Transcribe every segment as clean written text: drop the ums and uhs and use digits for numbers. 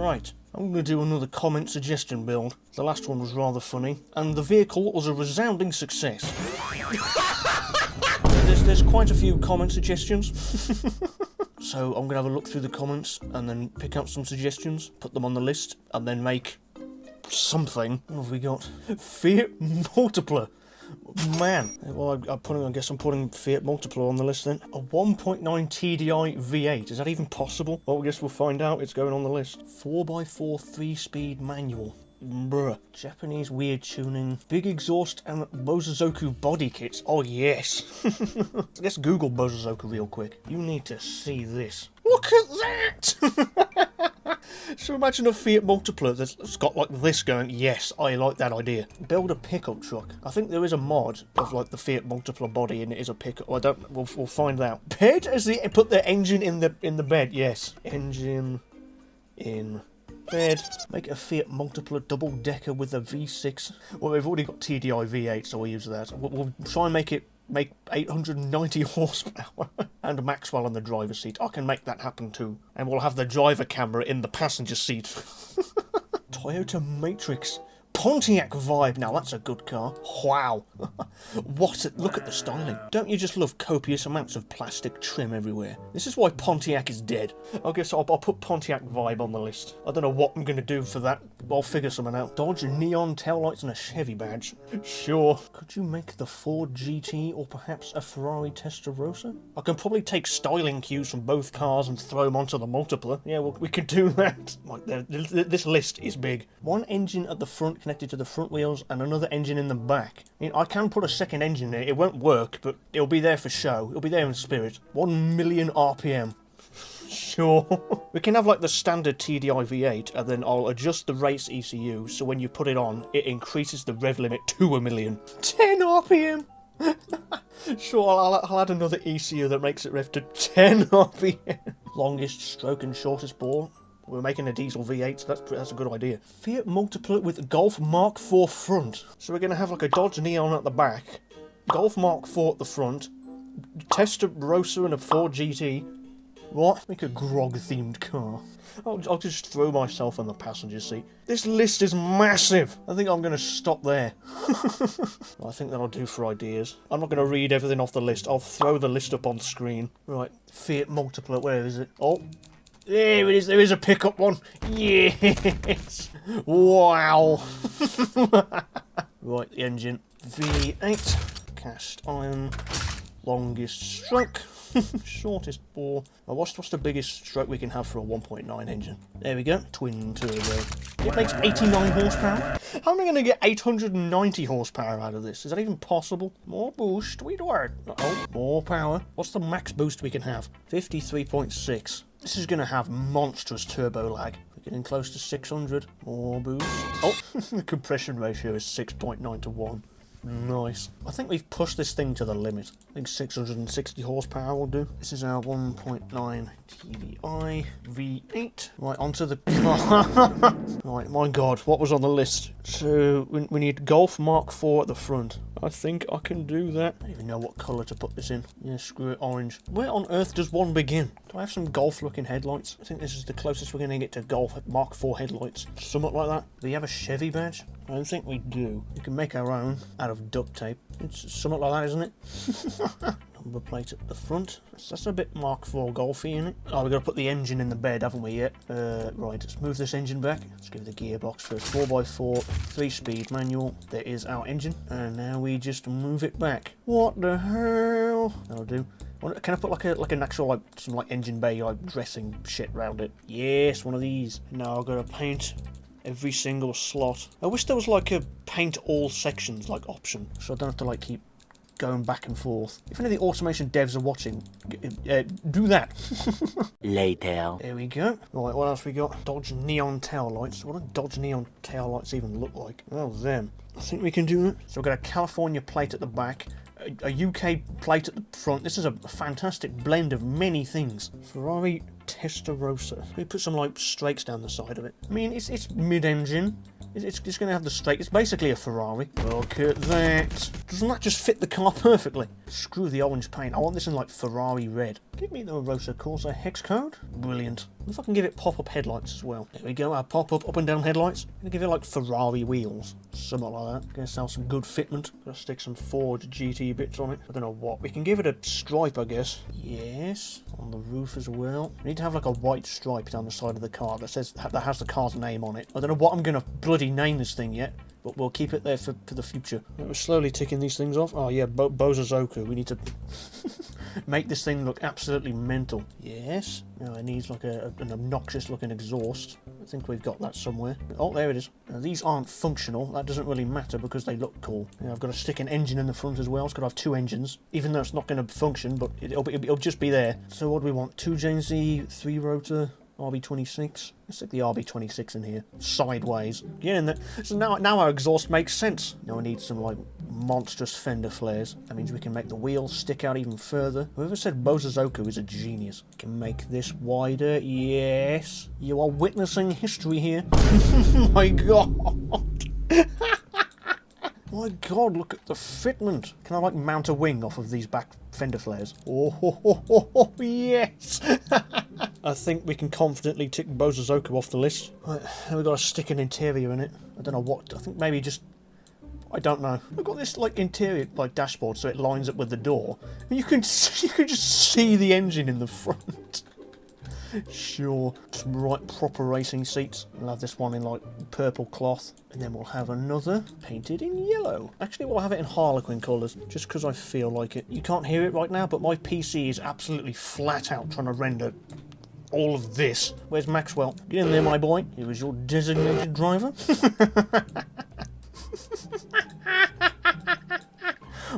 Right, I'm going to do another comment suggestion build. The last one was rather funny, and the vehicle was a resounding success. There's quite a few comment suggestions. So I'm going to have a look through the comments and then pick out some suggestions, put them on the list, and then make something. What have we got? Fiat Multipler. Man. Well, I guess I'm putting Fiat Multipler on the list then. A 1.9 TDI V8. Is that even possible? Well, I guess we'll find out. It's going on the list. 4x4 3-speed manual. Bruh. Japanese weird tuning. Big exhaust and Bozozoku body kits. Oh, yes. Let's Google Bozozoku real quick. You need to see this. Look at that! So imagine a Fiat Multipler that's got like this going. Yes, I like that idea. Build a pickup truck. I think there is a mod of like the Fiat Multipler body and it is a pickup. Well, I don't. We'll find out. Bed as the put the engine in the bed. Yes, engine in bed. Make a Fiat Multipler double decker with a V6. Well, we've already got TDI V8, so we'll use that. We'll try and make 890 horsepower and Maxwell in the driver's seat. I can make that happen too. And we'll have the driver camera in the passenger seat. Toyota Matrix. Pontiac vibe. Now that's a good car. Wow. Look at the styling. Don't you just love copious amounts of plastic trim everywhere? This is why Pontiac is dead. I guess I'll put Pontiac vibe on the list. I don't know what I'm going to do for that. I'll figure something out. Dodge neon taillights and a Chevy badge. Sure. Could you make the Ford GT or perhaps a Ferrari Testarossa? I can probably take styling cues from both cars and throw them onto the Multipler. Yeah, well, we could do that. Like, this list is big. One engine at the front connected to the front wheels and another engine in the back. I mean, I can put a second engine there. It won't work, but it'll be there for show. It'll be there in spirit. 1 million RPM. Sure. We can have like the standard TDI V8 and then I'll adjust the race ECU so when you put it on, it increases the rev limit to 1 million. 10 RPM! Sure, I'll add another ECU that makes it rev to 10 RPM. Longest stroke and shortest bore. We're making a diesel V8, so that's a good idea. Fiat Multipler with Golf Mark IV front. So we're going to have like a Dodge Neon at the back, Golf Mark IV at the front, Testarossa and a Ford GT. What? Make a Grog-themed car. I'll just throw myself in the passenger seat. This list is massive. I think I'm going to stop there. I think that'll do for ideas. I'm not going to read everything off the list. I'll throw the list up on screen. Right, Fiat Multipler, where is it? Oh. There it is, there is a pickup one. Yes! Wow! Right, the engine. V8. Cast iron. Longest stroke. Shortest bore. Well, what's the biggest stroke we can have for a 1.9 engine? There we go. Twin turbo. It makes 89 horsepower. How am I going to get 890 horsepower out of this? Is that even possible? More boost. We do it. Oh, more power. What's the max boost we can have? 53.6. This is going to have monstrous turbo lag. We're getting close to 600. More boost. Oh, the compression ratio is 6.9 to 1. Nice. I think we've pushed this thing to the limit. I think 660 horsepower will do. This is our 1.9 TDI V8. Right, onto the car. Right, my god, what was on the list? So, we need Golf Mark IV at the front. I think I can do that. I don't even know what colour to put this in. Yeah, screw it, orange. Where on earth does one begin? Do I have some Golf-looking headlights? I think this is the closest we're going to get to Golf Mark IV headlights. Somewhat like that. Do we have a Chevy badge? I don't think we do. We can make our own out of duct tape. It's somewhat like that, isn't it? Number plate at the front. That's a bit Mark IV Golfy, isn't it? Oh, we've got to put the engine in the bed, haven't we yet? Right, let's move this engine back. Let's give it the gearbox first. 4x4, 3-speed manual. There is our engine. And now we just move it back. What the hell? That'll do. Can I put like an actual some engine bay dressing shit around it? Yes, one of these. Now I've got to paint every single slot. I wish there was like a paint all sections option, so I don't have to keep going back and forth. If any of the automation devs are watching, do that. Later. There we go. Right, what else we got? Dodge neon tail lights. What do Dodge neon tail lights even look like? Oh, them. I think we can do that. So we've got a California plate at the back, a UK plate at the front. This is a fantastic blend of many things. Ferrari Testarossa. We put some like strakes down the side of it. I mean, it's mid-engine. It's going to have the strake. It's basically a Ferrari. Look at that. Doesn't that just fit the car perfectly? Screw the orange paint. I want this in like Ferrari red. Give me the Rosa Corsa hex code. Brilliant. If I can give it pop-up headlights as well. There we go. Our pop-up up and down headlights. I'm going to give it like Ferrari wheels. Something like that. Going to sell some good fitment. Got to stick some Ford GT bits on it. I don't know what. We can give it a stripe, I guess. Yes. On the roof as well. We need to have like a white stripe down the side of the car that has the car's name on it. I don't know what I'm going to bloody name this thing yet, but we'll keep it there for the future. We're slowly ticking these things off. Oh yeah, Bozazoku. We need to make this thing look absolutely mental. Yes. Now it needs like an obnoxious looking exhaust. I think we've got that somewhere. Oh, there it is. Now, these aren't functional. That doesn't really matter because they look cool. Now, I've got to stick an engine in the front as well. It's got to have two engines, even though it's not going to function, but it'll just be there. So what do we want? 2JZ, 3-rotor, RB26. Let's stick the RB26 in here. Sideways. Get in there. So now our exhaust makes sense. Now we need some like monstrous fender flares. That means we can make the wheels stick out even further. Whoever said Bozazoku is a genius. Can make this wider. Yes. You are witnessing history here. My god. My god, look at the fitment. Can I like mount a wing off of these back fender flares? Oh, yes. I think we can confidently tick Bozazoku off the list. Right, now we've got to stick an interior in it. I don't know what. I think maybe just... I don't know. We've got this like interior like dashboard so it lines up with the door. And you can just see the engine in the front. Sure. Some right proper racing seats. We'll have this one in like purple cloth. And then we'll have another painted in yellow. Actually, we'll have it in Harlequin colours, just because I feel like it. You can't hear it right now, but my PC is absolutely flat out trying to render all of this. Where's Maxwell? Get in there, my boy. He was your designated driver.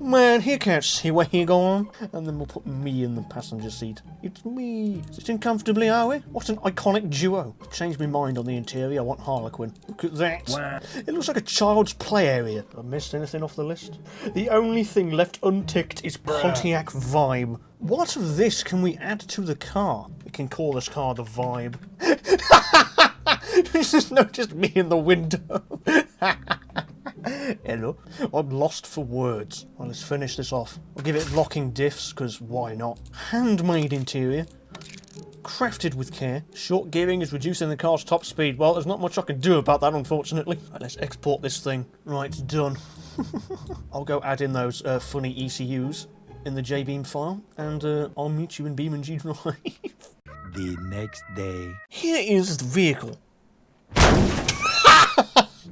Man, he can't see where you're going. And then we'll put me in the passenger seat. It's me. Sitting comfortably, are we? What an iconic duo. I've changed my mind on the interior. I want Harlequin. Look at that. Wow. It looks like a child's play area. Have I missed anything off the list? The only thing left unticked is Pontiac Vibe. What of this can we add to the car? We can call this car the Vibe. This is not just me in the window. Hello. I'm lost for words. Well, let's finish this off. I'll give it locking diffs, because why not? Handmade interior. Crafted with care. Short gearing is reducing the car's top speed. Well, there's not much I can do about that, unfortunately. Right, let's export this thing. Right, done. I'll go add in those funny ECUs in the JBeam file, and I'll meet you in BeamNG.drive. The next day. Here is the vehicle.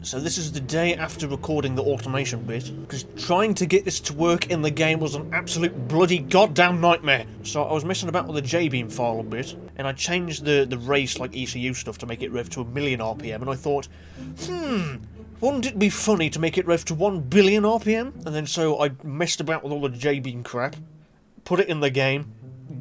So this is the day after recording the automation bit, because trying to get this to work in the game was an absolute bloody goddamn nightmare. So I was messing about with the JBeam file a bit, and I changed the race like ECU stuff to make it rev to 1,000,000 RPM, and I thought, wouldn't it be funny to make it rev to 1,000,000,000 RPM? And then so I messed about with all the JBeam crap, put it in the game,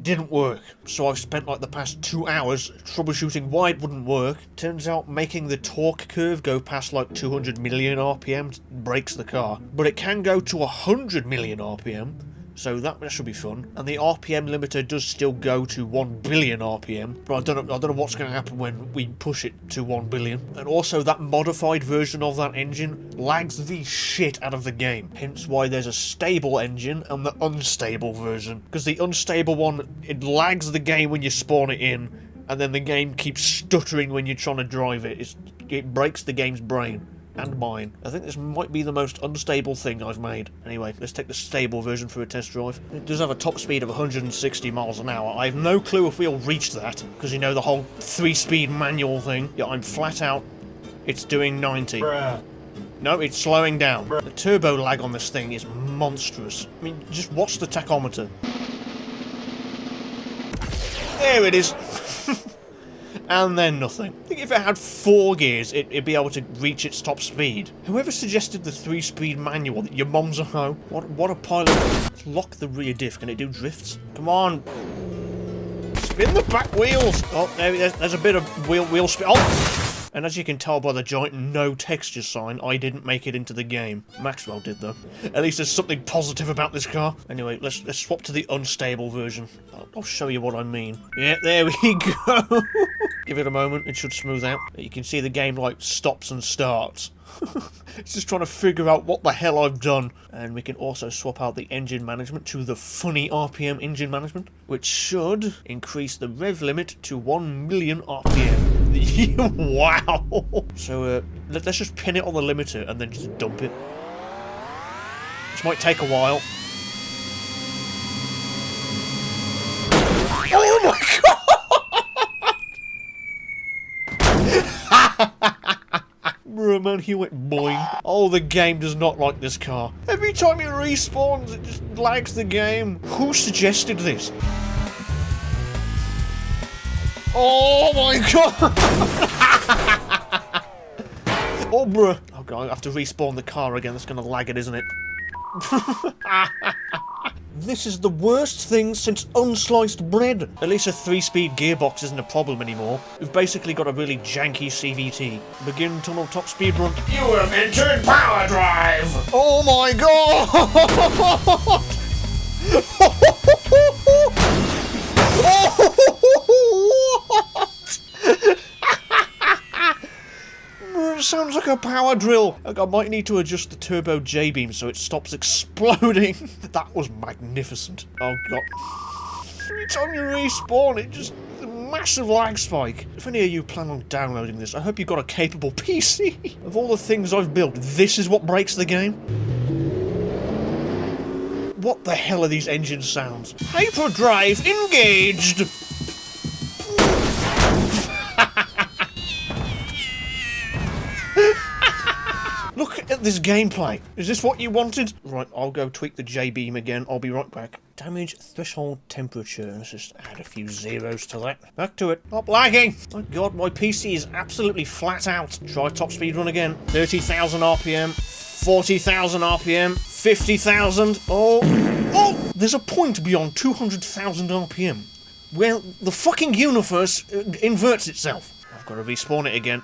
didn't work. So I've spent like the past 2 hours troubleshooting why it wouldn't work. Turns out making the torque curve go past like 200 million RPM breaks the car. But it can go to 100 million RPM. So that should be fun. And the RPM limiter does still go to 1,000,000,000 RPM. But I don't know what's going to happen when we push it to 1,000,000,000. And also that modified version of that engine lags the shit out of the game. Hence why there's a stable engine and the unstable version. Because the unstable one, it lags the game when you spawn it in. And then the game keeps stuttering when you're trying to drive it. It breaks the game's brain. And mine. I think this might be the most unstable thing I've made. Anyway, let's take the stable version for a test drive. It does have a top speed of 160 miles an hour. I have no clue if we'll reach that, because you know the whole 3-speed manual thing. Yeah, I'm flat out. It's doing 90. Bruh. No, it's slowing down. The turbo lag on this thing is monstrous. I mean, just watch the tachometer. There it is. And then nothing. I think if it had 4 gears, it'd be able to reach its top speed. Whoever suggested the 3-speed manual, that your mom's a hoe? What a pilot. Let's lock the rear diff. Can it do drifts? Come on. Spin the back wheels. Oh, there's a bit of wheel spin. Oh! And as you can tell by the giant no texture sign, I didn't make it into the game. Maxwell did though. At least there's something positive about this car. Anyway, let's swap to the unstable version. I'll show you what I mean. Yeah, there we go. Give it a moment, it should smooth out. You can see the game like stops and starts. It's just trying to figure out what the hell I've done. And we can also swap out the engine management to the funny RPM engine management, which should increase the rev limit to 1 million RPM. Wow! So let's just pin it on the limiter and then just dump it. This might take a while. Oh my god! Bruh, man, he went boing. Oh, the game does not like this car. Every time it respawns, it just lags the game. Who suggested this? Oh my god! Oh, bruh. Oh god, I have to respawn the car again. That's gonna lag it, isn't it? This is the worst thing since unsliced bread. At least a 3-speed gearbox isn't a problem anymore. We've basically got a really janky CVT. Begin tunnel top speed run. You have entered power drive! Oh my god! It sounds like a power drill. Like I might need to adjust the turbo J-beam so it stops exploding. That was magnificent. Oh god. Every time you respawn, it just... a massive lag spike. If any of you plan on downloading this, I hope you've got a capable PC. Of all the things I've built, this is what breaks the game? What the hell are these engine sounds? Hyperdrive engaged! Look at this gameplay. Is this what you wanted? Right, I'll go tweak the J-beam again. I'll be right back. Damage threshold temperature. Let's just add a few zeros to that. Back to it. Stop lagging. My god, my PC is absolutely flat out. Try top speed run again. 30,000 RPM. 40,000 RPM. 50,000. Oh. Oh! There's a point beyond 200,000 RPM where the fucking universe inverts itself. I've got to respawn it again.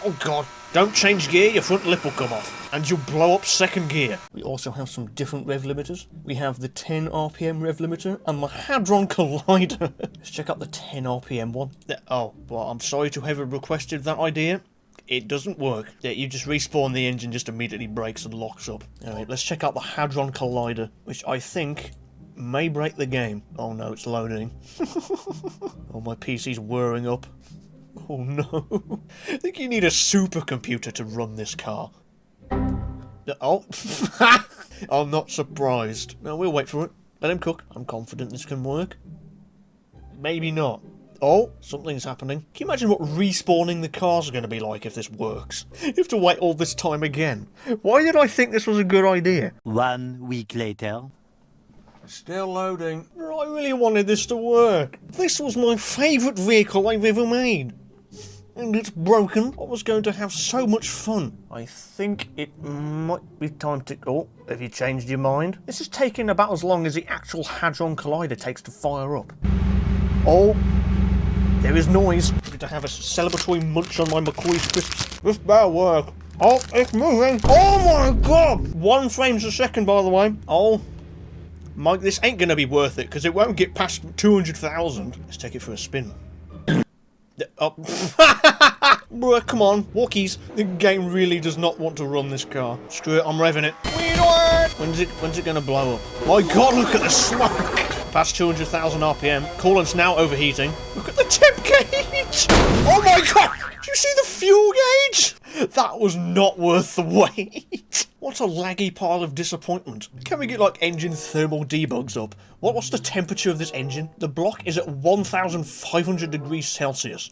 Oh god, don't change gear, your front lip will come off, and you'll blow up second gear. We also have some different rev limiters. We have the 10 RPM rev limiter and the Hadron Collider. Let's check out the 10 RPM one. Oh, well, I'm sorry to have requested that idea. It doesn't work. Yeah, you just respawn the engine, just immediately breaks and locks up. Anyway, let's check out the Hadron Collider, which I think may break the game. Oh no, it's loading. Oh, my PC's whirring up. Oh no. I think you need a supercomputer to run this car. Oh. I'm not surprised. No, we'll wait for it. Let him cook. I'm confident this can work. Maybe not. Oh, something's happening. Can you imagine what respawning the cars are going to be like if this works? You have to wait all this time again. Why did I think this was a good idea? 1 week later. Still loading. I really wanted this to work. This was my favourite vehicle I've ever made. And it's broken. I was going to have so much fun. I think it might be time to... Oh, have you changed your mind? This is taking about as long as the actual Hadron Collider takes to fire up. Oh, there is noise. I'm going to have a celebratory munch on my McCoy's crisps. This better work. Oh, it's moving. Oh my god! 1 frame a second, by the way. Oh. Mike, this ain't gonna be worth it, because it won't get past 200,000. Let's take it for a spin. Oh. Bruh, come on, walkies. The game really does not want to run this car. Screw it, I'm revving it. When's it gonna blow up? My god, look at the smoke! Past 200,000 RPM. Coolant's now overheating. Look at the temp gauge! Oh my god! Did you see the fuel gauge? That was not worth the wait. What a laggy pile of disappointment. Can we get like engine thermal debugs up? What's the temperature of this engine? The block is at 1,500 degrees Celsius.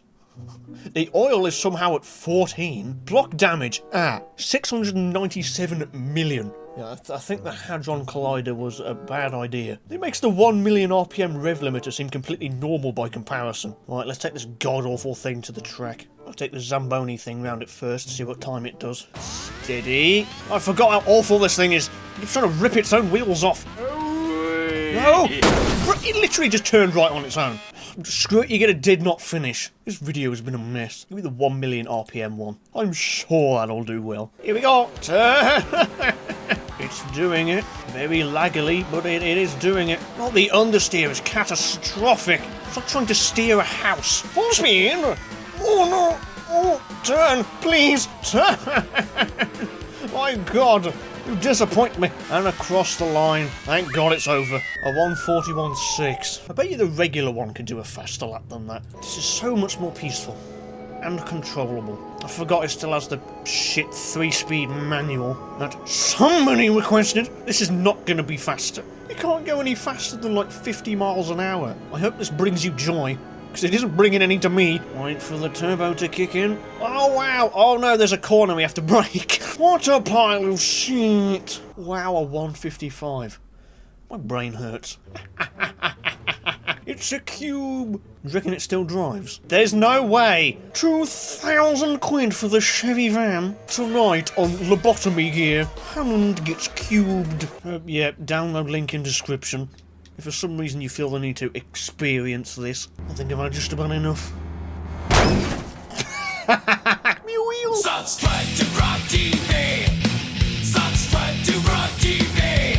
The oil is somehow at 14. Block damage at 697 million. Yeah, I think the Hadron Collider was a bad idea. It makes the 1 million RPM rev limiter seem completely normal by comparison. Right, let's take this god-awful thing to the track. I'll take the Zamboni thing round it first to see what time it does. Steady. I forgot how awful this thing is. It's trying to rip its own wheels off. No! It literally just turned right on its own. Screw it, you get a did not finish. This video has been a mess. Give me the 1 million RPM one. I'm sure that'll do well. Here we go. Turn. It's doing it. Very laggily, but it is doing it. Not the understeer is catastrophic. It's like trying to steer a house. Full speed. Oh no. Oh, turn. Please. Turn. My God. You disappoint me. And across the line. Thank God it's over. A 141.6. I bet you the regular one could do a faster lap than that. This is so much more peaceful. And controllable. I forgot it still has the shit 3-speed manual that somebody requested. This is not going to be faster. It can't go any faster than like 50 miles an hour. I hope this brings you joy, because it isn't bringing any to me. Wait for the turbo to kick in. Oh wow, oh no, there's a corner we have to brake. What a pile of shit. Wow, a 155. My brain hurts. It's a cube. You reckon it still drives? There's no way. 2,000 quid for the Chevy van. Tonight on Lobotomy Gear. Hammond gets cubed. Yeah, download link in description. If for some reason you feel the need to experience this, I think I've had just about enough. Subscribe to GrogTV. Subscribe to GrogTV.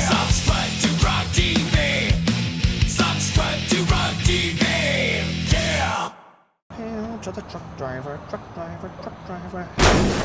Subscribe to GrogTV. Subscribe to GrogTV. Yeah. Hail to the truck driver, truck driver, truck driver.